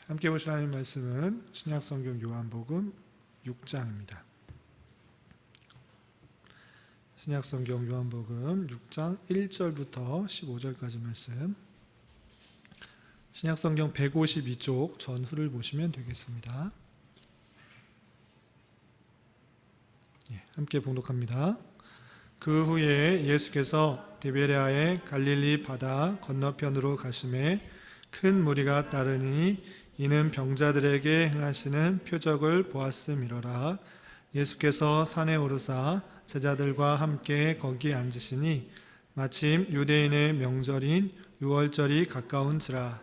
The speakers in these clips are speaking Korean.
함께 보실 하나님 말씀은 신약성경 요한복음 6장입니다. 신약성경 요한복음 6장 1절부터 15절까지 말씀. 신약성경 152쪽 전후를 보시면 되겠습니다. 함께 봉독합니다. 그 후에 예수께서 디베랴의 갈릴리 바다 건너편으로 가심에 큰 무리가 따르니 이는 병자들에게 행하시는 표적을 보았음이로라. 예수께서 산에 오르사 제자들과 함께 거기 앉으시니 마침 유대인의 명절인 유월절이 가까운지라.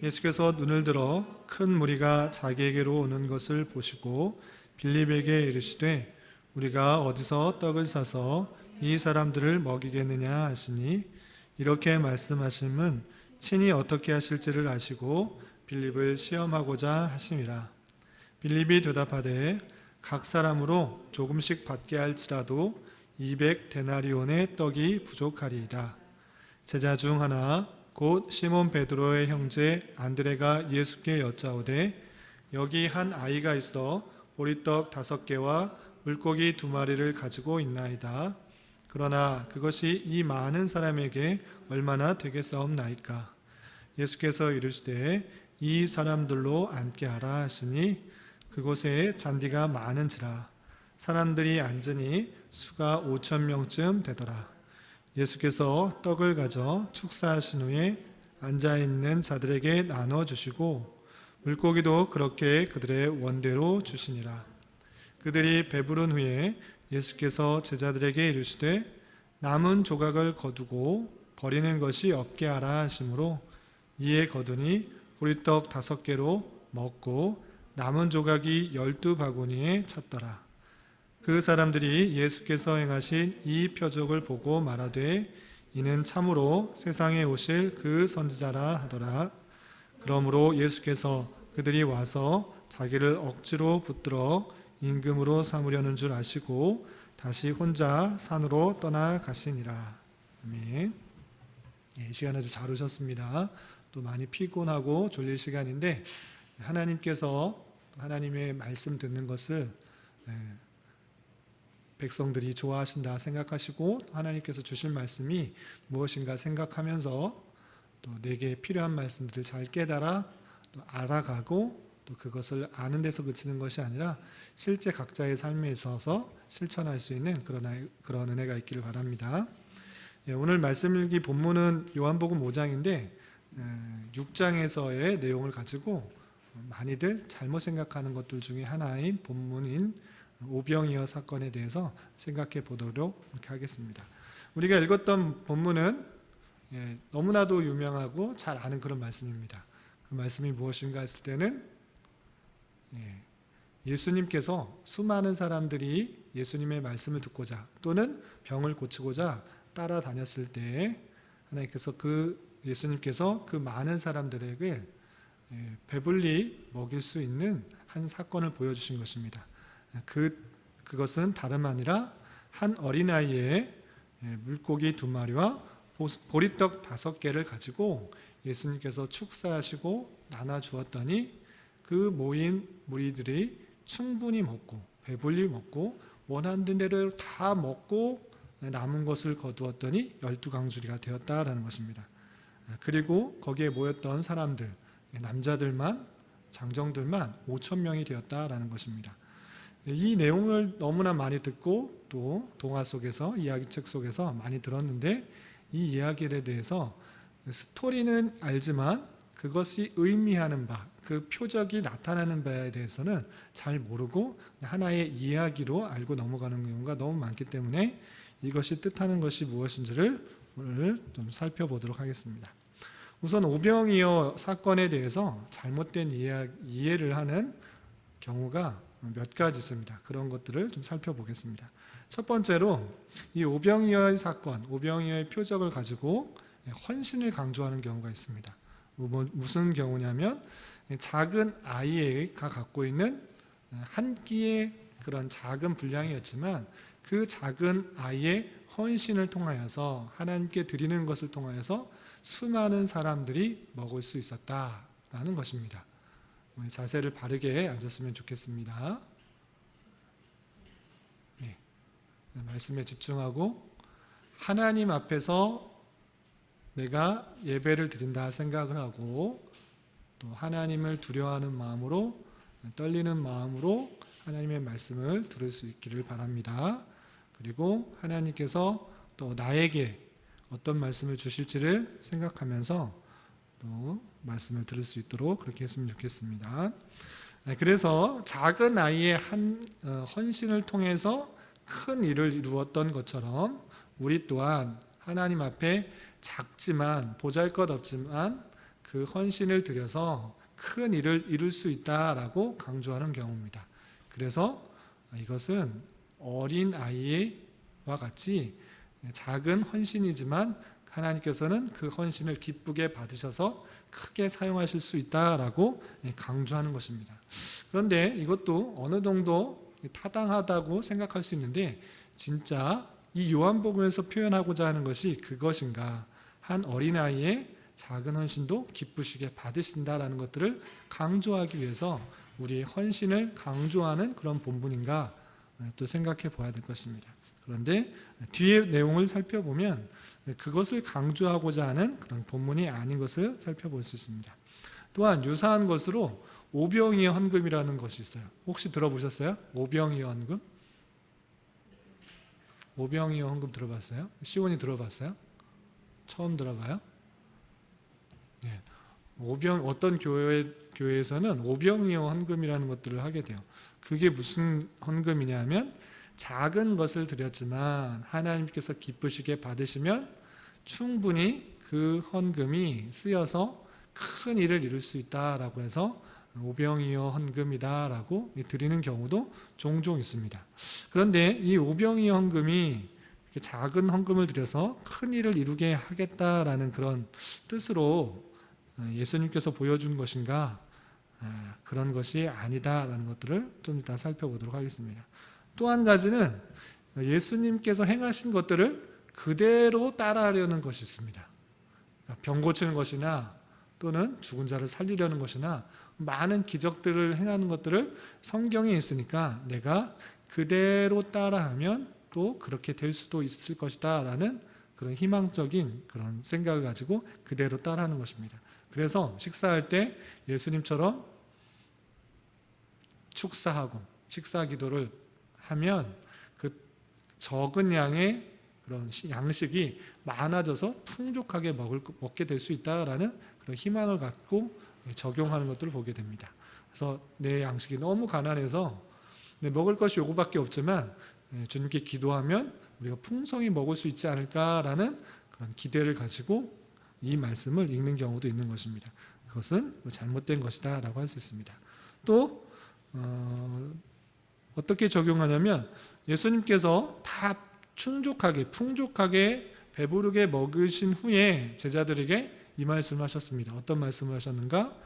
예수께서 눈을 들어 큰 무리가 자기에게로 오는 것을 보시고 빌립에게 이르시되 우리가 어디서 떡을 사서 이 사람들을 먹이겠느냐 하시니 이렇게 말씀하심은 친히 어떻게 하실지를 아시고 빌립을 시험하고자 하심이라. 빌립이 대답하되 각 사람으로 조금씩 받게 할지라도 200데나리온의 떡이 부족하리이다. 제자 중 하나 곧 시몬 베드로의 형제 안드레가 예수께 여짜오되 여기 한 아이가 있어 보리떡 5개와 물고기 2마리를 가지고 있나이다. 그러나 그것이 이 많은 사람에게 얼마나 되겠사옵나이까. 예수께서 이르시되 이 사람들로 앉게 하라 하시니 그곳에 잔디가 많은지라. 사람들이 앉으니 수가 5,000명쯤 되더라. 예수께서 떡을 가져 축사하신 후에 앉아있는 자들에게 나눠주시고 물고기도 그렇게 그들의 원대로 주시니라. 그들이 배부른 후에 예수께서 제자들에게 이르시되 남은 조각을 거두고 버리는 것이 없게 하라 하시므로 이에 거두니 보리떡 5개로 먹고 남은 조각이 12바구니에 찼더라. 그 사람들이 예수께서 행하신 이 표적을 보고 말하되 이는 참으로 세상에 오실 그 선지자라 하더라. 그러므로 예수께서 그들이 와서 자기를 억지로 붙들어 임금으로 삼으려는 줄 아시고 다시 혼자 산으로 떠나가시니라. 아멘. 이 시간에도 잘 오셨습니다. 또 많이 피곤하고 졸릴 시간인데 하나님께서 하나님의 말씀 듣는 것을 백성들이 좋아하신다 생각하시고 하나님께서 주실 말씀이 무엇인가 생각하면서 또 내게 필요한 말씀들을 잘 깨달아 또 알아가고 또 그것을 아는 데서 그치는 것이 아니라 실제 각자의 삶에 있어서 실천할 수 있는 그런 은혜가 있기를 바랍니다. 오늘 말씀 읽기 본문은 요한복음 5장인데 6장에서의 내용을 가지고 많이들 잘못 생각하는 것들 중에 하나인 본문인 오병이어 사건에 대해서 생각해 보도록 이렇게 하겠습니다. 우리가 읽었던 본문은 너무나도 유명하고 잘 아는 그런 말씀입니다. 그 말씀이 무엇인가 했을 때는 예수님께서 수많은 사람들이 예수님의 말씀을 듣고자 또는 병을 고치고자 따라다녔을 때 하나님께서 예수님께서 그 많은 사람들에게 배불리 먹일 수 있는 한 사건을 보여주신 것입니다. 그것은 다름 아니라 한 어린아이의 물고기 2마리와 보리떡 5개를 가지고 예수님께서 축사하시고 나눠주었더니 그 모인 무리들이 충분히 먹고 배불리 먹고 원하는 대로 다 먹고 남은 것을 거두었더니 12강주리가 되었다라는 것입니다. 그리고 거기에 모였던 사람들, 남자들만, 장정들만 5,000명이 되었다라는 것입니다. 이 내용을 너무나 많이 듣고 또 동화 속에서, 이야기책 속에서 많이 들었는데 이 이야기에 대해서 스토리는 알지만 그것이 의미하는 바, 그 표적이 나타나는 바에 대해서는 잘 모르고 하나의 이야기로 알고 넘어가는 경우가 너무 많기 때문에 이것이 뜻하는 것이 무엇인지를 오늘 좀 살펴보도록 하겠습니다. 우선 오병이어 사건에 대해서 잘못된 이해를 하는 경우가 몇 가지 있습니다. 그런 것들을 좀 살펴보겠습니다. 첫 번째로 이 오병이어의 사건, 오병이어의 표적을 가지고 헌신을 강조하는 경우가 있습니다. 무슨 경우냐면 작은 아이가 갖고 있는 한 끼의 그런 작은 분량이었지만 그 작은 아이의 헌신을 통하여서 하나님께 드리는 것을 통하여서 수많은 사람들이 먹을 수 있었다라는 것입니다. 자세를 바르게 앉았으면 좋겠습니다. 네. 말씀에 집중하고 하나님 앞에서 내가 예배를 드린다 생각을 하고 또 하나님을 두려워하는 마음으로 떨리는 마음으로 하나님의 말씀을 들을 수 있기를 바랍니다. 그리고 하나님께서 또 나에게 어떤 말씀을 주실지를 생각하면서 또 말씀을 들을 수 있도록 그렇게 했으면 좋겠습니다. 그래서 작은 아이의 헌신을 통해서 큰 일을 이루었던 것처럼 우리 또한 하나님 앞에 작지만 보잘것없지만 그 헌신을 드려서 큰 일을 이룰 수 있다라고 강조하는 경우입니다. 그래서 이것은 어린 아이와 같이 작은 헌신이지만 하나님께서는 그 헌신을 기쁘게 받으셔서 크게 사용하실 수 있다라고 강조하는 것입니다. 그런데 이것도 어느 정도 타당하다고 생각할 수 있는데 진짜 이 요한복음에서 표현하고자 하는 것이 그것인가? 한 어린아이의 작은 헌신도 기쁘시게 받으신다라는 것들을 강조하기 위해서 우리의 헌신을 강조하는 그런 본문인가 또 생각해 봐야 될 것입니다. 그런데 뒤의 내용을 살펴보면 그것을 강조하고자 하는 그런 본문이 아닌 것을 살펴볼 수 있습니다. 또한 유사한 것으로 오병이어 헌금이라는 것이 있어요. 혹시 들어보셨어요? 오병이어 헌금? 오병이어 헌금 들어봤어요? 시온이 들어봤어요? 처음 들어봐요? 네. 어떤 교회에서는 오병이어 헌금이라는 것들을 하게 돼요. 그게 무슨 헌금이냐면 작은 것을 드렸지만 하나님께서 기쁘시게 받으시면 충분히 그 헌금이 쓰여서 큰 일을 이룰 수 있다라고 해서 오병이어 헌금이다라고 드리는 경우도 종종 있습니다. 그런데 이 오병이어 헌금이 작은 헌금을 드려서 큰 일을 이루게 하겠다라는 그런 뜻으로 예수님께서 보여준 것인가? 그런 것이 아니다라는 것들을 좀 이따 살펴보도록 하겠습니다. 또 한 가지는 예수님께서 행하신 것들을 그대로 따라하려는 것이 있습니다. 병 고치는 것이나 또는 죽은 자를 살리려는 것이나 많은 기적들을 행하는 것들을 성경에 있으니까 내가 그대로 따라하면 또 그렇게 될 수도 있을 것이다 라는 그런 희망적인 그런 생각을 가지고 그대로 따라하는 것입니다. 그래서 식사할 때 예수님처럼 축사하고 식사 기도를 하면 그 적은 양의 그런 양식이 많아져서 풍족하게 먹게 될 수 있다라는 그런 희망을 갖고 적용하는 것들을 보게 됩니다. 그래서 내 양식이 너무 가난해서 먹을 것이 요거밖에 없지만 주님께 기도하면 우리가 풍성히 먹을 수 있지 않을까라는 그런 기대를 가지고 이 말씀을 읽는 경우도 있는 것입니다. 그것은 잘못된 것이다 라고 할 수 있습니다. 또 어떻게 적용하냐면 예수님께서 다 충족하게 풍족하게 배부르게 먹으신 후에 제자들에게 이 말씀을 하셨습니다. 어떤 말씀을 하셨는가?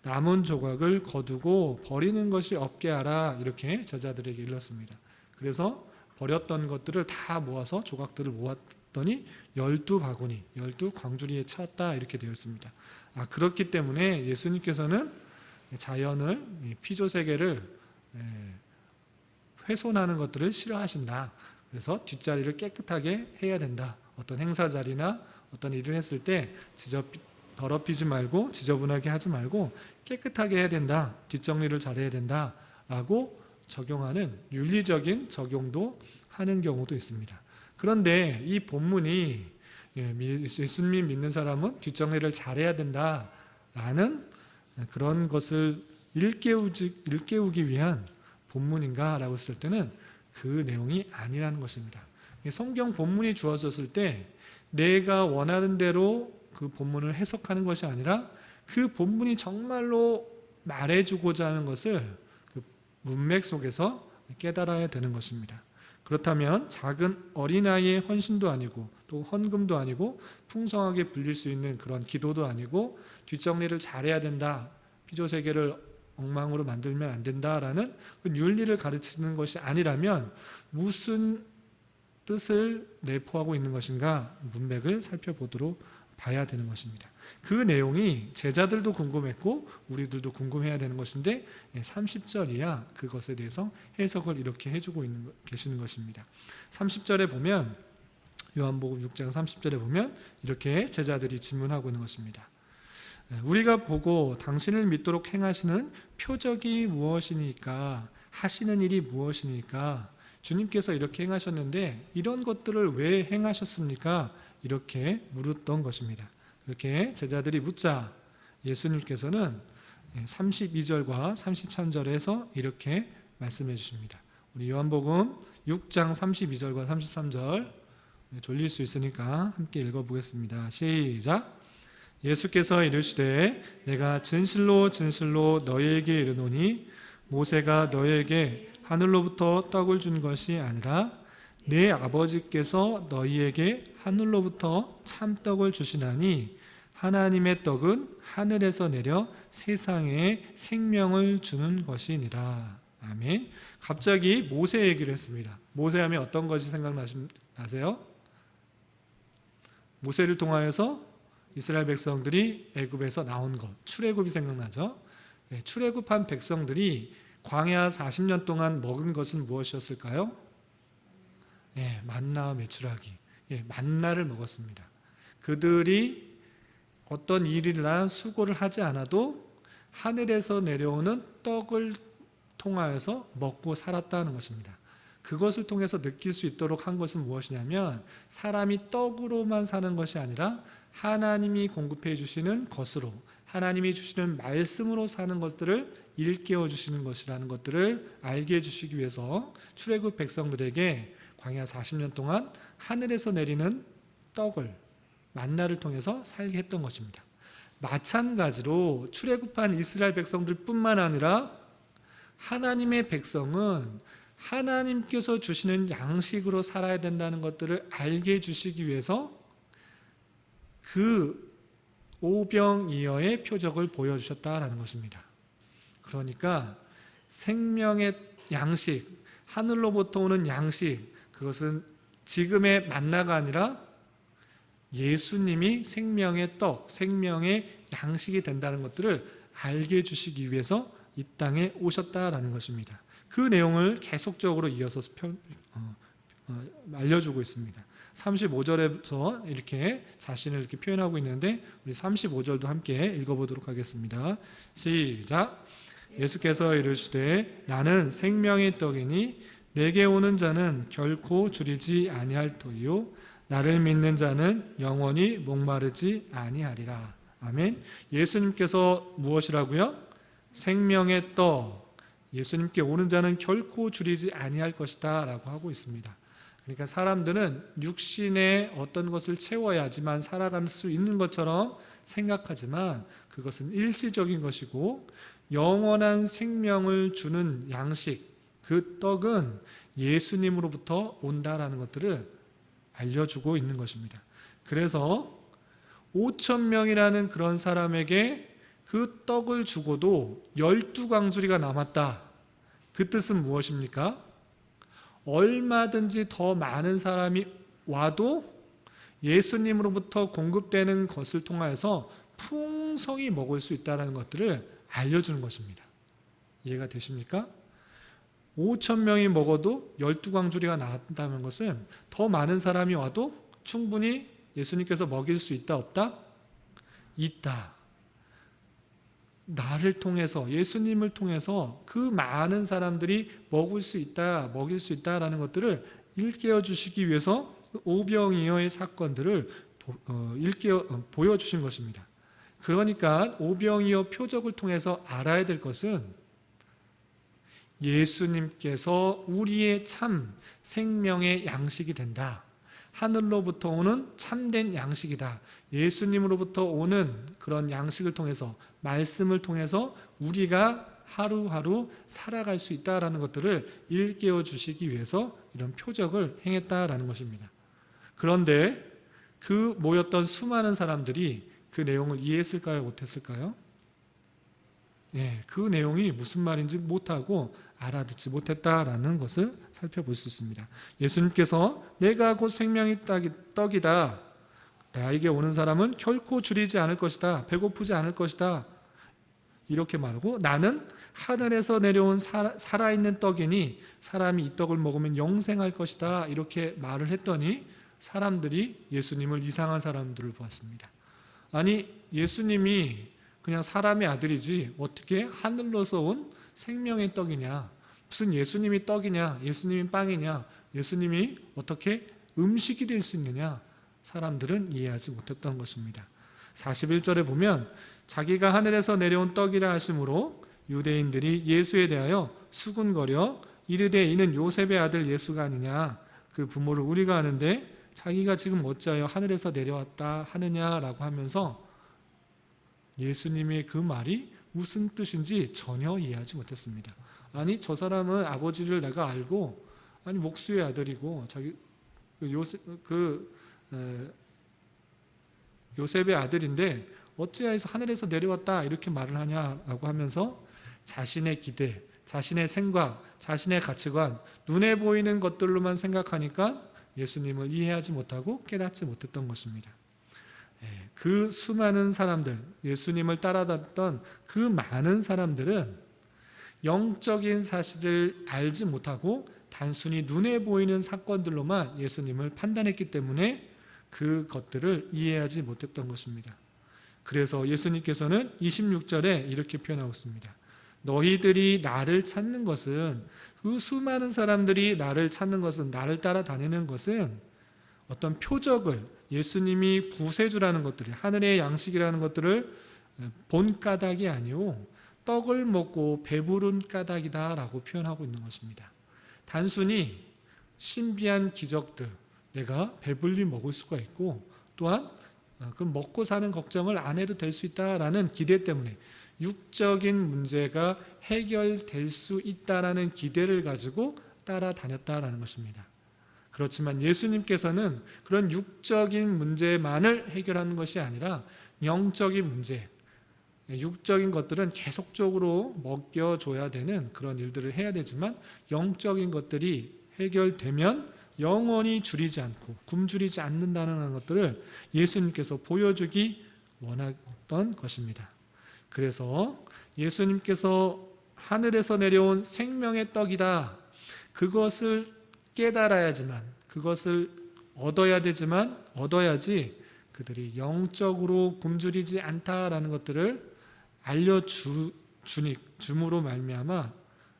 남은 조각을 거두고 버리는 것이 없게 하라 이렇게 제자들에게 일렀습니다. 그래서 버렸던 것들을 다 모아서 조각들을 모았더니 12바구니, 12광주리에 찼다 이렇게 되어 있습니다. 그렇기 때문에 예수님께서는 자연을, 피조세계를 훼손하는 것들을 싫어하신다. 그래서 뒷자리를 깨끗하게 해야 된다. 어떤 행사 자리나 어떤 일을 했을 때 더럽히지 말고 지저분하게 하지 말고 깨끗하게 해야 된다. 뒷정리를 잘해야 된다. 라고 적용하는 윤리적인 적용도 하는 경우도 있습니다. 그런데 이 본문이 예수님 믿는 사람은 뒷정리를 잘해야 된다라는 그런 것을 일깨우기 위한 본문인가 라고 했을 때는 그 내용이 아니라는 것입니다. 성경 본문이 주어졌을 때 내가 원하는 대로 그 본문을 해석하는 것이 아니라 그 본문이 정말로 말해주고자 하는 것을 그 문맥 속에서 깨달아야 되는 것입니다. 그렇다면 작은 어린아이의 헌신도 아니고 또 헌금도 아니고 풍성하게 불릴 수 있는 그런 기도도 아니고 뒷정리를 잘해야 된다, 피조세계를 엉망으로 만들면 안 된다라는 그 윤리를 가르치는 것이 아니라면 무슨 뜻을 내포하고 있는 것인가 문맥을 살펴보도록 봐야 되는 것입니다. 그 내용이 제자들도 궁금했고 우리들도 궁금해야 되는 것인데 30절이야 그것에 대해서 해석을 이렇게 해주고 계시는 것입니다. 30절에 보면 요한복음 6장 30절에 보면 이렇게 제자들이 질문하고 있는 것입니다. 우리가 보고 당신을 믿도록 행하시는 표적이 무엇이니까, 하시는 일이 무엇이니까, 주님께서 이렇게 행하셨는데 이런 것들을 왜 행하셨습니까? 이렇게 물었던 것입니다. 이렇게 제자들이 묻자 예수님께서는 32절과 33절에서 이렇게 말씀해 주십니다. 우리 요한복음 6장 32절과 33절 졸릴 수 있으니까 함께 읽어보겠습니다. 시작. 예수께서 이르시되 내가 진실로 진실로 너희에게 이르노니 모세가 너희에게 하늘로부터 떡을 준 것이 아니라 내 아버지께서 너희에게 하늘로부터 참떡을 주시나니 하나님의 떡은 하늘에서 내려 세상에 생명을 주는 것이니라. 아멘. 갑자기 모세 얘기를 했습니다. 모세 하면 어떤 것이 생각나세요? 모세를 통하여서 이스라엘 백성들이 애굽에서 나온 것, 출애굽이 생각나죠? 출애굽한 백성들이 광야 40년 동안 먹은 것은 무엇이었을까요? 만나와 메추라기, 만나를 먹었습니다. 그들이 어떤 일이나 수고를 하지 않아도 하늘에서 내려오는 떡을 통하여서 먹고 살았다는 것입니다. 그것을 통해서 느낄 수 있도록 한 것은 무엇이냐면 사람이 떡으로만 사는 것이 아니라 하나님이 공급해 주시는 것으로, 하나님이 주시는 말씀으로 사는 것들을 일깨워 주시는 것이라는 것들을 알게 해주시기 위해서 출애굽 백성들에게 광야 40년 동안 하늘에서 내리는 떡을, 만나를 통해서 살게 했던 것입니다. 마찬가지로 출애굽한 이스라엘 백성들 뿐만 아니라 하나님의 백성은 하나님께서 주시는 양식으로 살아야 된다는 것들을 알게 해주시기 위해서 그 오병이어의 표적을 보여주셨다라는 것입니다. 그러니까 생명의 양식, 하늘로부터 오는 양식, 그것은 지금의 만나가 아니라 예수님이 생명의 떡, 생명의 양식이 된다는 것들을 알게 해주시기 위해서 이 땅에 오셨다라는 것입니다. 그 내용을 계속적으로 이어서 알려주고 있습니다. 35절에서 이렇게 자신을 이렇게 표현하고 있는데 우리 35절도 함께 읽어보도록 하겠습니다. 시작. 예수께서 이르시되 나는 생명의 떡이니 내게 오는 자는 결코 줄이지 아니할 터이요 나를 믿는 자는 영원히 목마르지 아니하리라. 아멘. 예수님께서 무엇이라고요? 생명의 떡. 예수님께 오는 자는 결코 줄이지 아니할 것이다 라고 하고 있습니다. 그러니까 사람들은 육신의 어떤 것을 채워야지만 살아갈 수 있는 것처럼 생각하지만 그것은 일시적인 것이고 영원한 생명을 주는 양식, 그 떡은 예수님으로부터 온다라는 것들을 알려주고 있는 것입니다. 그래서 5,000명이라는 그런 사람에게 그 떡을 주고도 12광주리가 남았다. 그 뜻은 무엇입니까? 얼마든지 더 많은 사람이 와도 예수님으로부터 공급되는 것을 통하여서 풍성히 먹을 수 있다는 것들을 알려주는 것입니다. 이해가 되십니까? 5,000명이 먹어도 12광주리가 나왔다는 것은 더 많은 사람이 와도 충분히 예수님께서 먹일 수 있다 없다? 있다. 나를 통해서, 예수님을 통해서 그 많은 사람들이 먹일 수 있다라는 것들을 일깨워 주시기 위해서 오병이어의 사건들을 보여주신 것입니다. 그러니까 오병이어 표적을 통해서 알아야 될 것은 예수님께서 우리의 참 생명의 양식이 된다. 하늘로부터 오는 참된 양식이다. 예수님으로부터 오는 그런 양식을 통해서, 말씀을 통해서 우리가 하루하루 살아갈 수 있다라는 것들을 일깨워 주시기 위해서 이런 표적을 행했다라는 것입니다. 그런데 그 모였던 수많은 사람들이 그 내용을 이해했을까요? 못했을까요? 그 내용이 무슨 말인지 못하고 알아듣지 못했다라는 것을 살펴볼 수 있습니다. 예수님께서 내가 곧 생명의 떡이다. 나에게 오는 사람은 결코 줄이지 않을 것이다. 배고프지 않을 것이다. 이렇게 말하고 나는 하늘에서 내려온 살아있는 떡이니 사람이 이 떡을 먹으면 영생할 것이다. 이렇게 말을 했더니 사람들이 예수님을 이상한 사람들을 보았습니다. 아니 예수님이 그냥 사람의 아들이지 어떻게 하늘로서 온 생명의 떡이냐, 무슨 예수님이 떡이냐, 예수님이 빵이냐, 예수님이 어떻게 음식이 될 수 있느냐, 사람들은 이해하지 못했던 것입니다. 41절에 보면 자기가 하늘에서 내려온 떡이라 하심으로 유대인들이 예수에 대하여 수군거려 이르되 이는 요셉의 아들 예수가 아니냐, 그 부모를 우리가 아는데 자기가 지금 어찌하여 하늘에서 내려왔다 하느냐라고 하면서 예수님의 그 말이 무슨 뜻인지 전혀 이해하지 못했습니다. 아니 저 사람은 아버지를 내가 알고, 아니 목수의 아들이고 자기 요셉의 아들인데 어찌하여서 하늘에서 내려왔다 이렇게 말을 하냐라고 하면서 자신의 기대, 자신의 생각, 자신의 가치관, 눈에 보이는 것들로만 생각하니까 예수님을 이해하지 못하고 깨닫지 못했던 것입니다. 그 수많은 사람들, 예수님을 따라다녔던 그 많은 사람들은 영적인 사실을 알지 못하고 단순히 눈에 보이는 사건들로만 예수님을 판단했기 때문에 그것들을 이해하지 못했던 것입니다. 그래서 예수님께서는 26절에 이렇게 표현하고 있습니다. 너희들이 나를 찾는 것은, 그 수많은 사람들이 나를 찾는 것은, 나를 따라다니는 것은 어떤 표적을, 예수님이 구세주라는 것들이, 하늘의 양식이라는 것들을 본 까닭이 아니오 떡을 먹고 배부른 까닭이다라고 표현하고 있는 것입니다. 단순히 신비한 기적들, 내가 배불리 먹을 수가 있고 또한 그 먹고 사는 걱정을 안 해도 될 수 있다라는 기대 때문에, 육적인 문제가 해결될 수 있다라는 기대를 가지고 따라다녔다라는 것입니다. 그렇지만 예수님께서는 그런 육적인 문제만을 해결하는 것이 아니라 영적인 문제, 육적인 것들은 계속적으로 먹여줘야 되는 그런 일들을 해야 되지만 영적인 것들이 해결되면 영원히 줄이지 않고 굶주리지 않는다는 것들을 예수님께서 보여주기 원했던 것입니다. 그래서 예수님께서 하늘에서 내려온 생명의 떡이다, 그것을 깨달아야지만, 그것을 얻어야 되지만 얻어야지 그들이 영적으로 굶주리지 않다라는 것들을 알려줌으로 말미암아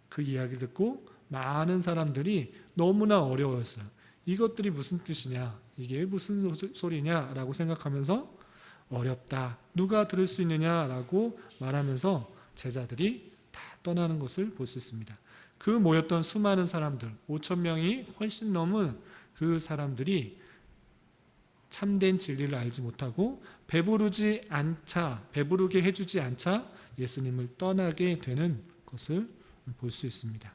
그 이야기를 듣고 많은 사람들이 너무나 어려웠어요. 이것들이 무슨 뜻이냐, 이게 무슨 소리냐라고 생각하면서 어렵다, 누가 들을 수 있느냐라고 말하면서 제자들이 다 떠나는 것을 볼 수 있습니다. 그 모였던 수많은 사람들, 5,000명이 훨씬 넘은 그 사람들이 참된 진리를 알지 못하고 배부르게 해주지 않자 예수님을 떠나게 되는 것을 볼 수 있습니다.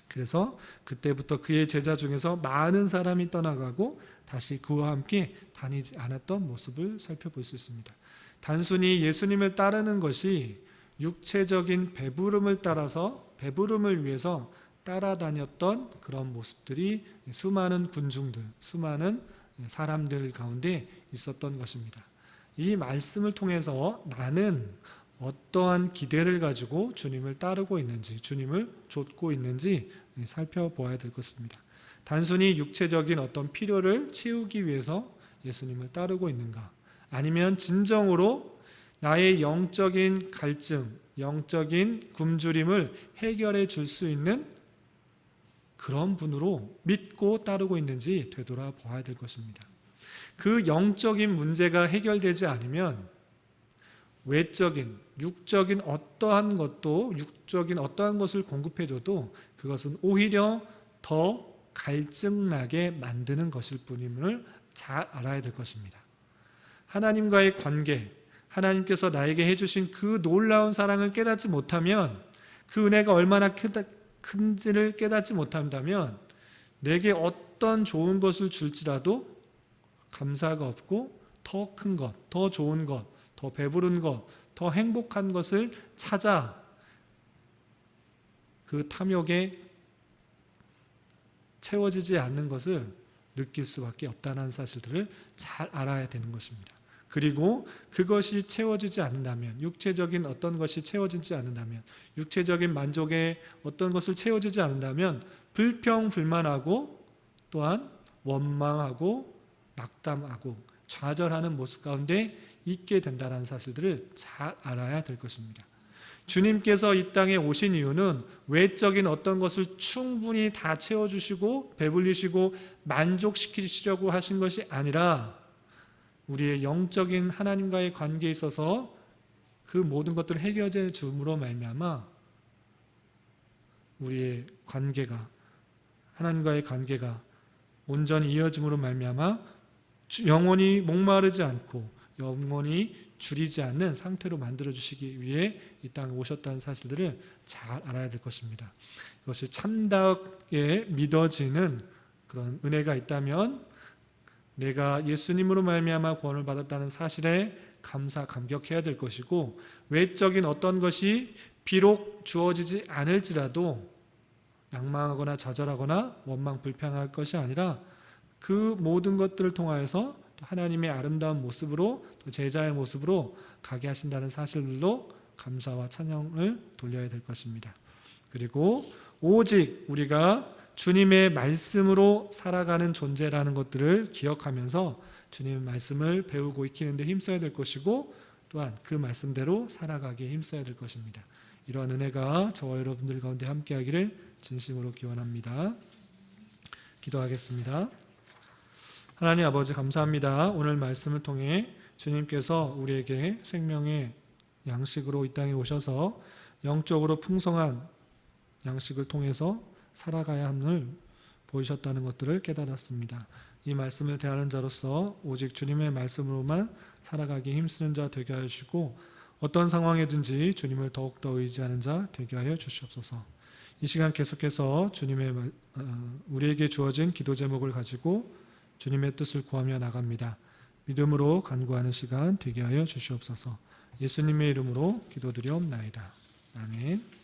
그래서 그때부터 그의 제자 중에서 많은 사람이 떠나가고 다시 그와 함께 다니지 않았던 모습을 살펴볼 수 있습니다. 단순히 예수님을 따르는 것이 육체적인 배부름을 따라서, 배부름을 위해서 따라다녔던 그런 모습들이 수많은 군중들, 수많은 사람들 가운데 있었던 것입니다. 이 말씀을 통해서 나는 어떠한 기대를 가지고 주님을 따르고 있는지, 주님을 좇고 있는지 살펴보아야 될 것입니다. 단순히 육체적인 어떤 필요를 채우기 위해서 예수님을 따르고 있는가, 아니면 진정으로 나의 영적인 갈증, 영적인 굶주림을 해결해 줄 수 있는 그런 분으로 믿고 따르고 있는지 되돌아봐야 될 것입니다. 그 영적인 문제가 해결되지 않으면 외적인, 육적인 어떠한 것을 공급해줘도 그것은 오히려 더 갈증나게 만드는 것일 뿐임을 잘 알아야 될 것입니다. 하나님과의 관계, 하나님께서 나에게 해주신 그 놀라운 사랑을 깨닫지 못하면, 그 은혜가 얼마나 큰지를 깨닫지 못한다면 내게 어떤 좋은 것을 줄지라도 감사가 없고 더 큰 것, 더 좋은 것, 더 배부른 것, 더 행복한 것을 찾아 그 탐욕에 채워지지 않는 것을 느낄 수밖에 없다는 사실들을 잘 알아야 되는 것입니다. 그리고 그것이 채워지지 않는다면, 육체적인 어떤 것이 채워지지 않는다면, 육체적인 만족의 어떤 것을 채워지지 않는다면 불평불만하고 또한 원망하고 낙담하고 좌절하는 모습 가운데 있게 된다는 사실들을 잘 알아야 될 것입니다. 주님께서 이 땅에 오신 이유는 외적인 어떤 것을 충분히 다 채워주시고 배불리시고 만족시키시려고 하신 것이 아니라 우리의 영적인 하나님과의 관계에 있어서 그 모든 것들을 해결해 줌으로 말미암아 우리의 관계가, 하나님과의 관계가 온전히 이어짐으로 말미암아 영원히 목마르지 않고 영원히 줄이지 않는 상태로 만들어주시기 위해 이 땅에 오셨다는 사실들을 잘 알아야 될 것입니다. 이것이 참다하게 믿어지는 그런 은혜가 있다면 내가 예수님으로 말미암아 구원을 받았다는 사실에 감격해야 될 것이고, 외적인 어떤 것이 비록 주어지지 않을지라도 낭망하거나 좌절하거나 원망 불평할 것이 아니라 그 모든 것들을 통하여서 하나님의 아름다운 모습으로 또 제자의 모습으로 가게 하신다는 사실로 감사와 찬양을 돌려야 될 것입니다. 그리고 오직 우리가 주님의 말씀으로 살아가는 존재라는 것들을 기억하면서 주님의 말씀을 배우고 익히는 데 힘써야 될 것이고, 또한 그 말씀대로 살아가기에 힘써야 될 것입니다. 이러한 은혜가 저와 여러분들 가운데 함께하기를 진심으로 기원합니다. 기도하겠습니다. 하나님 아버지, 감사합니다. 오늘 말씀을 통해 주님께서 우리에게 생명의 양식으로 이 땅에 오셔서 영적으로 풍성한 양식을 통해서 살아가야 함을 보이셨다는 것들을 깨달았습니다. 이 말씀을 대하는 자로서 오직 주님의 말씀으로만 살아가기 힘쓰는 자 되게 하여 주시고, 어떤 상황이든지 주님을 더욱더 의지하는 자 되게 하여 주시옵소서. 이 시간 계속해서 우리에게 주어진 기도 제목을 가지고 주님의 뜻을 구하며 나갑니다. 믿음으로 간구하는 시간 되게 하여 주시옵소서. 예수님의 이름으로 기도드리옵나이다. 아멘.